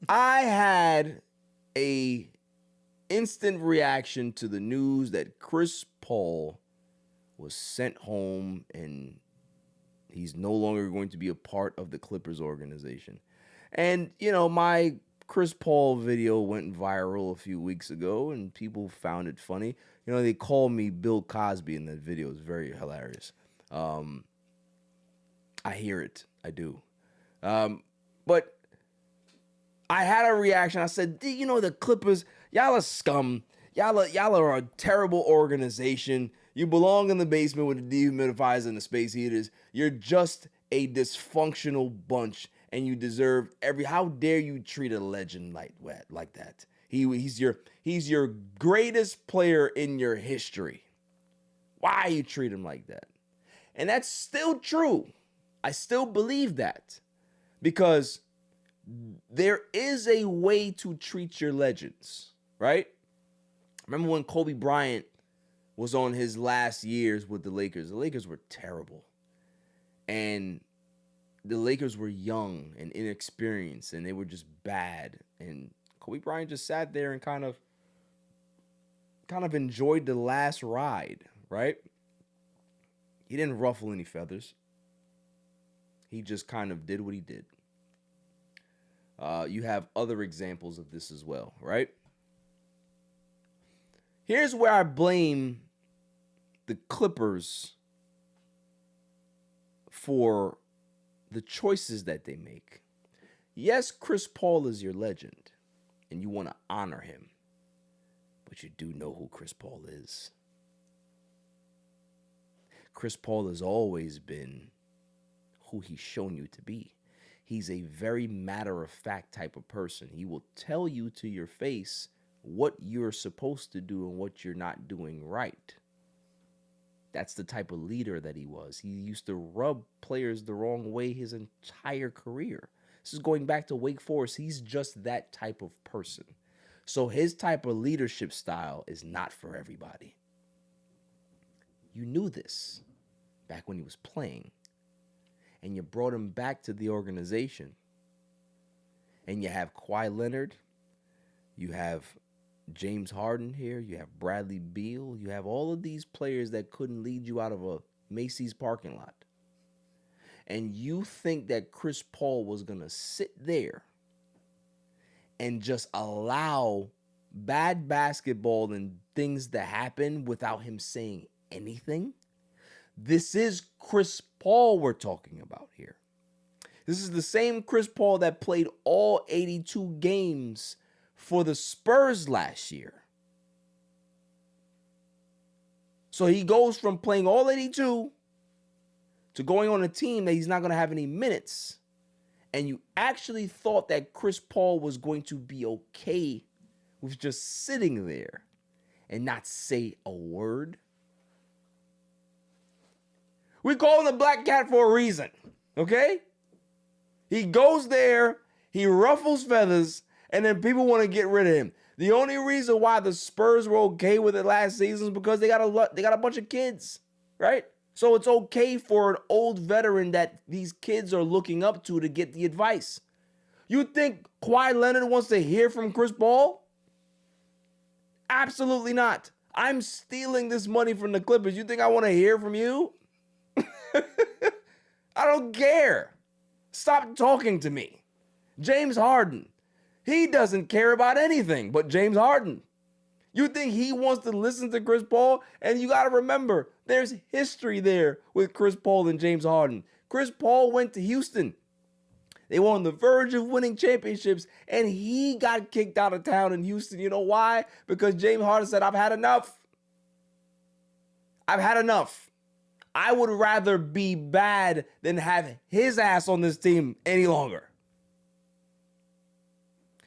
I had a instant reaction to the news that Chris Paul was sent home and he's no longer going to be a part of the Clippers organization. And, you know, my Chris Paul video went viral a few weeks ago and people found it funny. You know, they called me Bill Cosby in that video. It's very hilarious. I hear it. I do. But I had a reaction. I said, you know, the Clippers, y'all are scum. Y'all are a terrible organization. You belong in the basement with the dehumidifiers and the space heaters. You're just a dysfunctional bunch, and you deserve how dare you treat a legend like that? He's your greatest player in your history. Why you treat him like that? And that's still true. I still believe that because there is a way to treat your legends, right? Remember when Kobe Bryant was on his last years with the Lakers? The Lakers were terrible. And the Lakers were young and inexperienced, and they were just bad. And Kobe Bryant just sat there and kind of enjoyed the last ride, right? He didn't ruffle any feathers. He just kind of did what he did. You have other examples of this as well, right? Here's where I blame the Clippers for the choices that they make. Yes, Chris Paul is your legend, and you want to honor him, but you do know who Chris Paul is. Chris Paul has always been who he's shown you to be. He's a very matter-of-fact type of person. He will tell you to your face what you're supposed to do and what you're not doing right. That's the type of leader that he was. He used to rub players the wrong way his entire career. This is going back to Wake Forest. He's just that type of person. So his type of leadership style is not for everybody. You knew this back when he was playing. And you brought him back to the organization. And you have Kawhi Leonard. You have James Harden here. You have Bradley Beal. You have all of these players that couldn't lead you out of a Macy's parking lot. And you think that Chris Paul was going to sit there and just allow bad basketball and things to happen without him saying anything? This is Chris Paul we're talking about here. This is the same Chris Paul that played all 82 games for the Spurs last year. So he goes from playing all 82 to going on a team that he's not going to have any minutes. And you actually thought that Chris Paul was going to be okay with just sitting there and not say a word? We call him the Black Cat for a reason, okay? He goes there, he ruffles feathers, and then people want to get rid of him. The only reason why the Spurs were okay with it last season is because they got a bunch of kids, right? So it's okay for an old veteran that these kids are looking up to get the advice. You think Kawhi Leonard wants to hear from Chris Paul? Absolutely not. I'm stealing this money from the Clippers. You think I want to hear from you? I don't care. Stop talking to me. James Harden. He doesn't care about anything but James Harden. You think he wants to listen to Chris Paul? And you got to remember, there's history there with Chris Paul and James Harden. Chris Paul went to Houston. They were on the verge of winning championships, and he got kicked out of town in Houston. You know why? Because James Harden said, I've had enough. I've had enough. I would rather be bad than have his ass on this team any longer.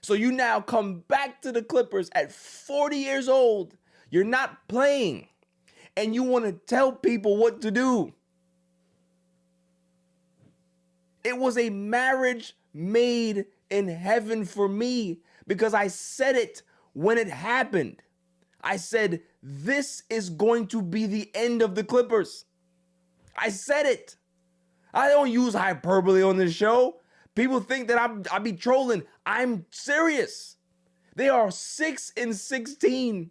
So you now come back to the Clippers at 40 years old. You're not playing. And you want to tell people what to do. It was a marriage made in heaven for me because I said it when it happened. I said, this is going to be the end of the Clippers. I said it. I don't use hyperbole on this show. People think that I be trolling. I'm serious. They are 6-16,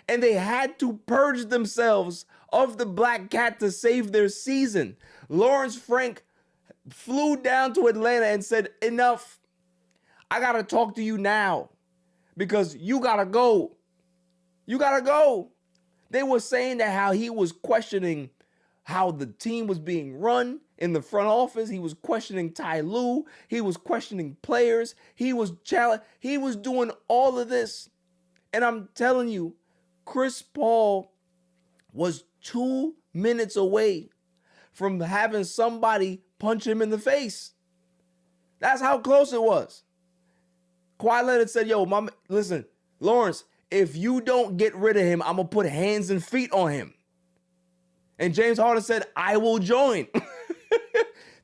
and they had to purge themselves of the black cat to save their season. Lawrence Frank flew down to Atlanta and said, enough. I got to talk to you now because you got to go. You got to go. They were saying that how he was questioning how the team was being run in the front office. He was questioning Ty Lue. He was questioning players. He was doing all of this. And I'm telling you, Chris Paul was 2 minutes away from having somebody punch him in the face. That's how close it was. Kawhi Leonard said, yo, listen, Lawrence, if you don't get rid of him, I'm going to put hands and feet on him. And James Harden said, I will join.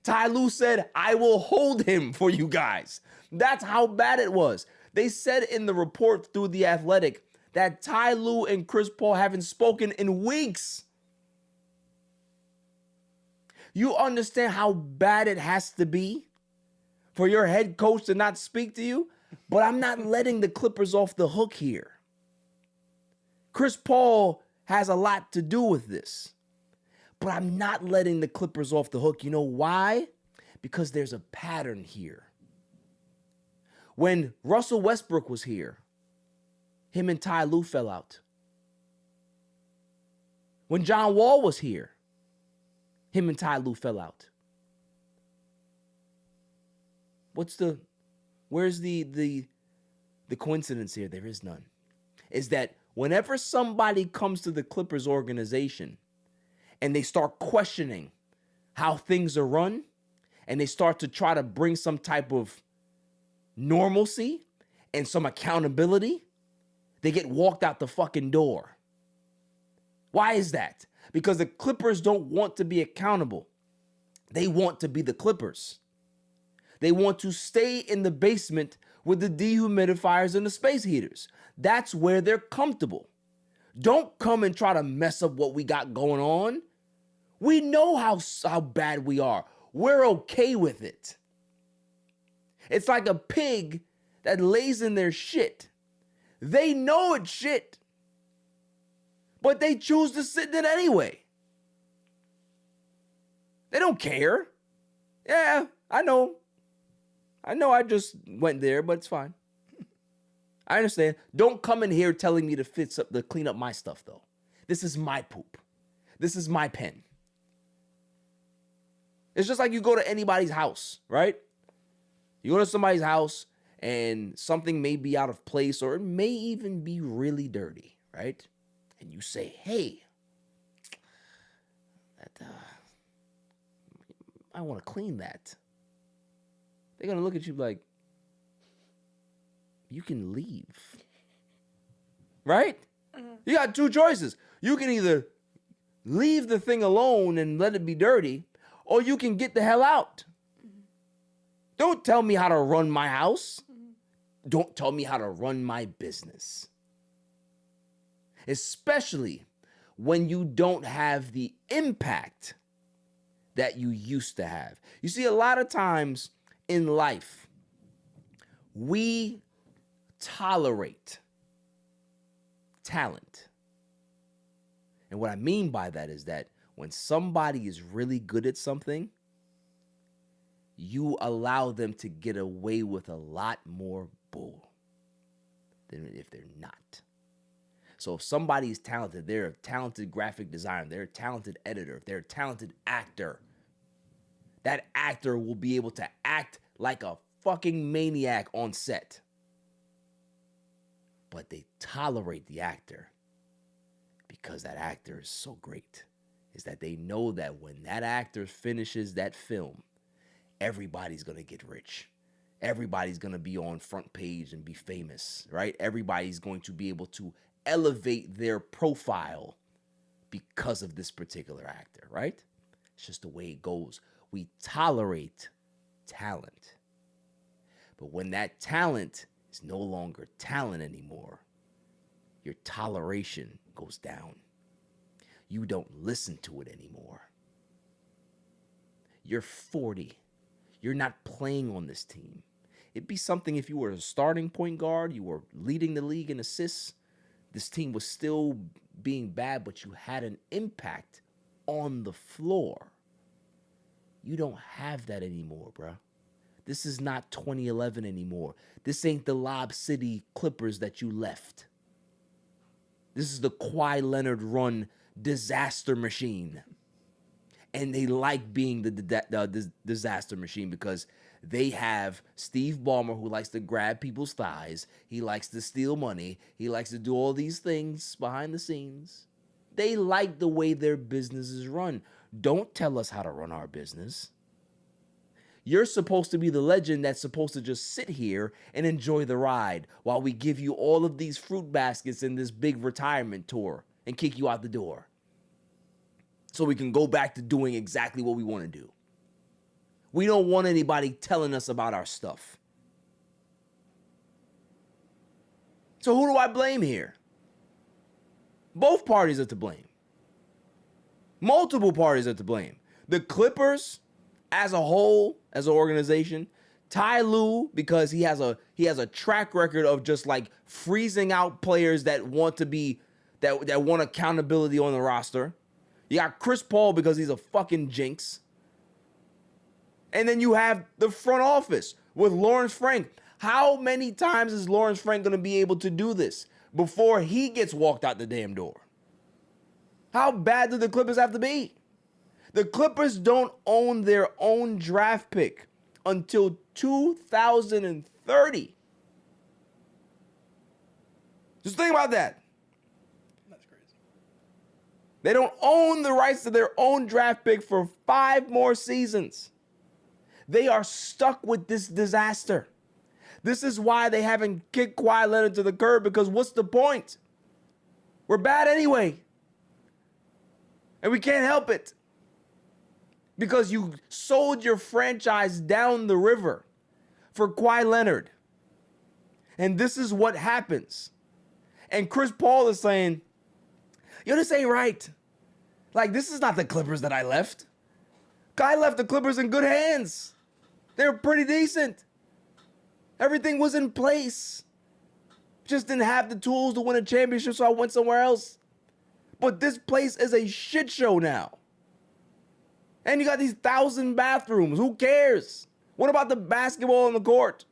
Ty Lue said, I will hold him for you guys. That's how bad it was. They said in the report through The Athletic that Ty Lue and Chris Paul haven't spoken in weeks. You understand how bad it has to be for your head coach to not speak to you? But I'm not letting the Clippers off the hook here. Chris Paul has a lot to do with this. But I'm not letting the Clippers off the hook. You know why? Because there's a pattern here. When Russell Westbrook was here, him and Ty Lue fell out. When John Wall was here, him and Ty Lue fell out. Where's the coincidence here? There is none. Is that whenever somebody comes to the Clippers organization and they start questioning how things are run, and they start to try to bring some type of normalcy and some accountability, they get walked out the fucking door. Why is that? Because the Clippers don't want to be accountable. They want to be the Clippers. They want to stay in the basement with the dehumidifiers and the space heaters. That's where they're comfortable. Don't come and try to mess up what we got going on. We know how bad we are. We're okay with it. It's like a pig that lays in their shit. They know it's shit, but they choose to sit in it anyway. They don't care. Yeah, I know I just went there, but it's fine. I understand. Don't come in here telling me to clean up my stuff, though. This is my poop. This is my pen. It's just like you go to anybody's house, right? You go to somebody's house and something may be out of place or it may even be really dirty, right? And you say, hey, I want to clean that. They're going to look at you like, you can leave. Right? You got two choices. You can either leave the thing alone and let it be dirty, or you can get the hell out. Don't tell me how to run my house. Don't tell me how to run my business. Especially when you don't have the impact that you used to have. You see, a lot of times in life, we tolerate talent. And what I mean by that is that when somebody is really good at something, you allow them to get away with a lot more bull than if they're not. So if somebody is talented, they're a talented graphic designer, they're a talented editor, they're a talented actor, that actor will be able to act like a fucking maniac on set. But they tolerate the actor because that actor is so great. Is that they know that when that actor finishes that film, everybody's going to get rich. Everybody's going to be on front page and be famous, right? Everybody's going to be able to elevate their profile because of this particular actor, right? It's just the way it goes. We tolerate talent. But when that talent is no longer talent anymore, your toleration goes down. You don't listen to it anymore. You're 40. You're not playing on this team. It'd be something if you were a starting point guard, you were leading the league in assists, this team was still being bad, but you had an impact on the floor. You don't have that anymore, bro. This is not 2011 anymore. This ain't the Lob City Clippers that you left. This is the Kawhi Leonard run disaster machine. And they like being the disaster machine because they have Steve Ballmer, who likes to grab people's thighs. He likes to steal money. He likes to do all these things behind the scenes. They like the way their business is run. Don't tell us how to run our business. You're supposed to be the legend that's supposed to just sit here and enjoy the ride while we give you all of these fruit baskets in this big retirement tour and kick you out the door. So we can go back to doing exactly what we want to do. We don't want anybody telling us about our stuff. So who do I blame here? Both parties are to blame. Multiple parties are to blame. The Clippers as a whole, as an organization, Ty Lue, because he has a track record of just like freezing out players that want to be that want accountability on the roster. You got Chris Paul because he's a fucking jinx. And then you have the front office with Lawrence Frank. How many times is Lawrence Frank going to be able to do this before he gets walked out the damn door? How bad do the Clippers have to be? The Clippers don't own their own draft pick until 2030. Just think about that. That's crazy. They don't own the rights to their own draft pick for 5 more seasons. They are stuck with this disaster. This is why they haven't kicked Kawhi Leonard to the curb, because what's the point? We're bad anyway. And we can't help it. Because you sold your franchise down the river for Kawhi Leonard. And this is what happens. And Chris Paul is saying, yo, this ain't right. Like, this is not the Clippers that I left. I left the Clippers in good hands. They were pretty decent. Everything was in place. Just didn't have the tools to win a championship, so I went somewhere else. But this place is a shit show now. And you got these 1,000 bathrooms. Who cares? What about the basketball on the court?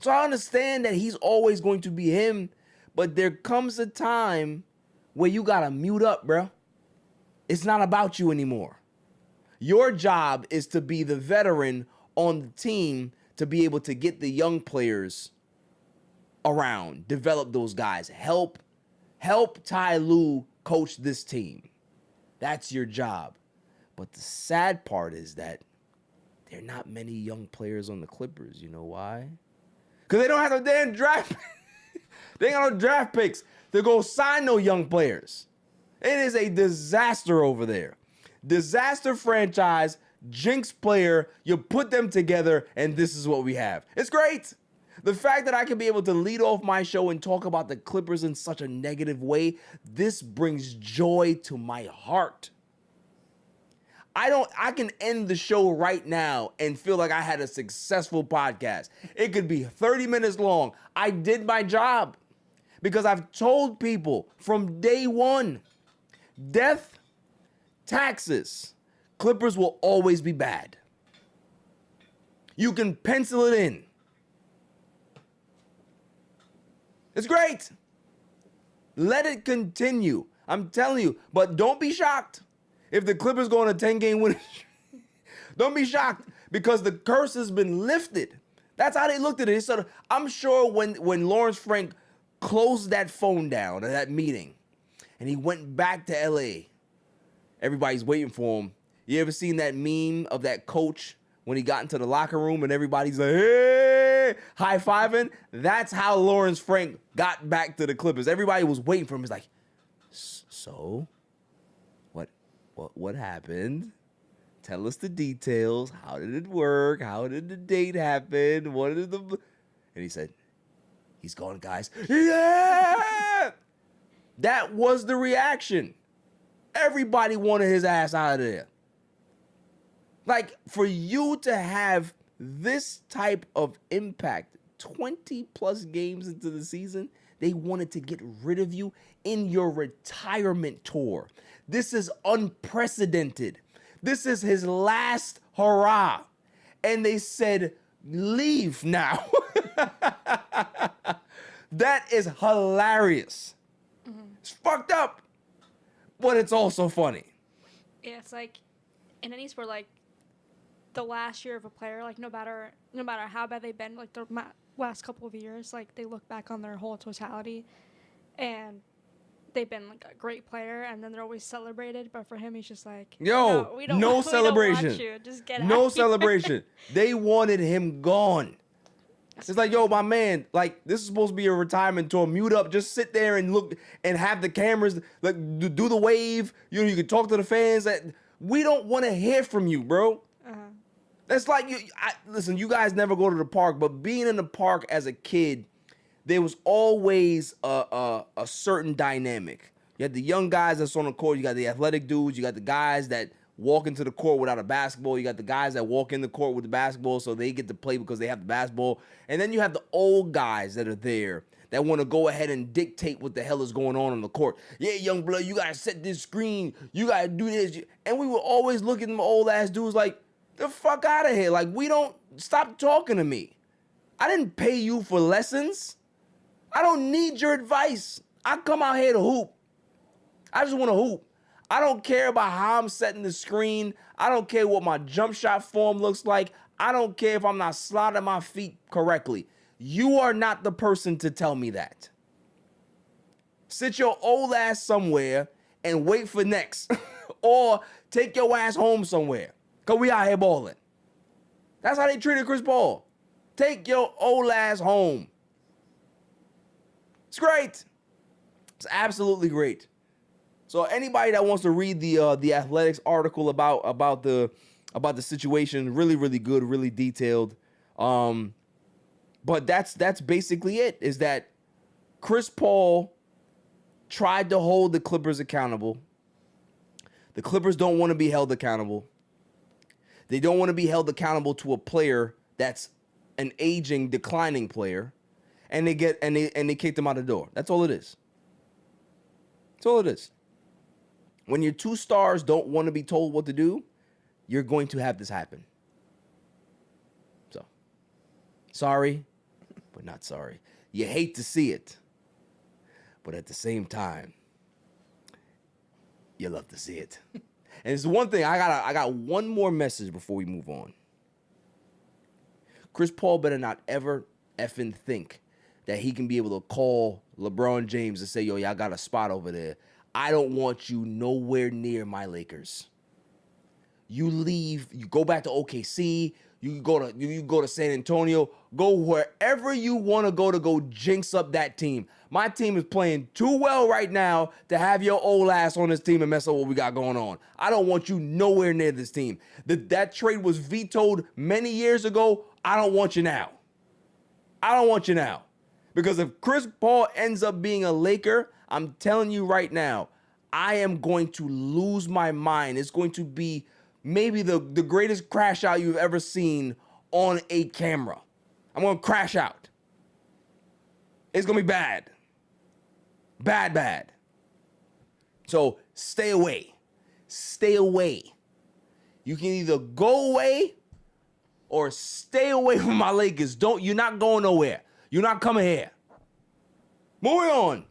So I understand that he's always going to be him, but there comes a time where you gotta mute up, bro. It's not about you anymore. Your job is to be the veteran on the team to be able to get the young players around, develop those guys, help Ty Lue coach this team. That's your job. But the sad part is that there are not many young players on the Clippers. You know why? Because they don't have no damn draft. They ain't got no draft picks to go sign no young players. It is a disaster over there. Disaster franchise, jinx player, you put them together, and this is what we have. It's great. The fact that I can be able to lead off my show and talk about the Clippers in such a negative way, this brings joy to my heart. I can end the show right now and feel like I had a successful podcast. It could be 30 minutes long. I did my job because I've told people from day one, death, taxes, Clippers will always be bad. You can pencil it in. It's great. Let it continue. I'm telling you, but don't be shocked if the Clippers go on a 10-game winning streak. Don't be shocked because the curse has been lifted. That's how they looked at it. So I'm sure when Lawrence Frank closed that phone down at that meeting and he went back to LA, everybody's waiting for him. You ever seen that meme of that coach when he got into the locker room and everybody's like, hey, high-fiving? That's how Lawrence Frank got back to the Clippers. Everybody was waiting for him. He's like, so what happened? Tell us the details. How did it work? How did the date happen? What did the... And he said, he's gone, guys. Yeah! That was the reaction. Everybody wanted his ass out of there. Like, for you to have this type of impact 20 plus games into the season, they wanted to get rid of you in your retirement tour. This is unprecedented. This is his last hurrah. And they said, leave now. That is hilarious. It's fucked up, but it's also funny. Yeah, it's like in any sport, like the last year of a player, like no matter how bad they've been, like the last couple of years, like they look back on their whole totality, and they've been like a great player, and then they're always celebrated. But for him, he's just like, yo, no, we don't, no we celebration. don't want you. Just get no out celebration. They wanted him gone. It's like, yo, my man, like, this is supposed to be a retirement tour. Mute up, just sit there and look and have the cameras, like, do the wave. You know, you can talk to the fans. We don't want to hear from you, bro. That's like, listen, you guys never go to the park, but being in the park as a kid, there was always a certain dynamic. You had the young guys that's on the court. You got the athletic dudes. You got the guys that walk into the court without a basketball. You got the guys that walk in the court with the basketball so they get to play because they have the basketball. And then you have the old guys that are there that want to go ahead and dictate what the hell is going on the court. Yeah, young blood, you got to set this screen. You got to do this. And we were always looking at them old ass dudes like, the fuck out of here. Like, we don't, stop talking to me. I didn't pay you for lessons. I don't need your advice. I come out here to hoop. I just want to hoop. I don't care about how I'm setting the screen. I don't care what my jump shot form looks like. I don't care if I'm not sliding my feet correctly. You are not the person to tell me that. Sit your old ass somewhere and wait for next. Or take your ass home somewhere. Because we out here balling. That's how they treated Chris Paul. Take your old ass home. It's great. It's absolutely great. So anybody that wants to read the Athletics article about the situation, really, really good, really detailed. But that's basically it, is that Chris Paul tried to hold the Clippers accountable. The Clippers don't want to be held accountable. They don't want to be held accountable to a player that's an aging, declining player, and they kicked him out the door. That's all it is. That's all it is. When your two stars don't want to be told what to do, you're going to have this happen. So, sorry, but not sorry. You hate to see it, but at the same time, you love to see it. And it's one thing, I got one more message before we move on. Chris Paul better not ever effing think that he can be able to call LeBron James and say, yo, y'all got a spot over there. I don't want you nowhere near my Lakers. You leave, you go back to OKC, you go to San Antonio, go wherever you want to go jinx up that team. My team is playing too well right now to have your old ass on this team and mess up what we got going on. I don't want you nowhere near this team. That trade was vetoed many years ago. I don't want you now. I don't want you now. Because if Chris Paul ends up being a Laker, I'm telling you right now, I am going to lose my mind. It's going to be maybe the greatest crash out you've ever seen on a camera. I'm going to crash out. It's going to be bad. Bad, bad. So stay away. Stay away. You can either go away or stay away from my Lakers. You're not going nowhere. You're not coming here. Moving on.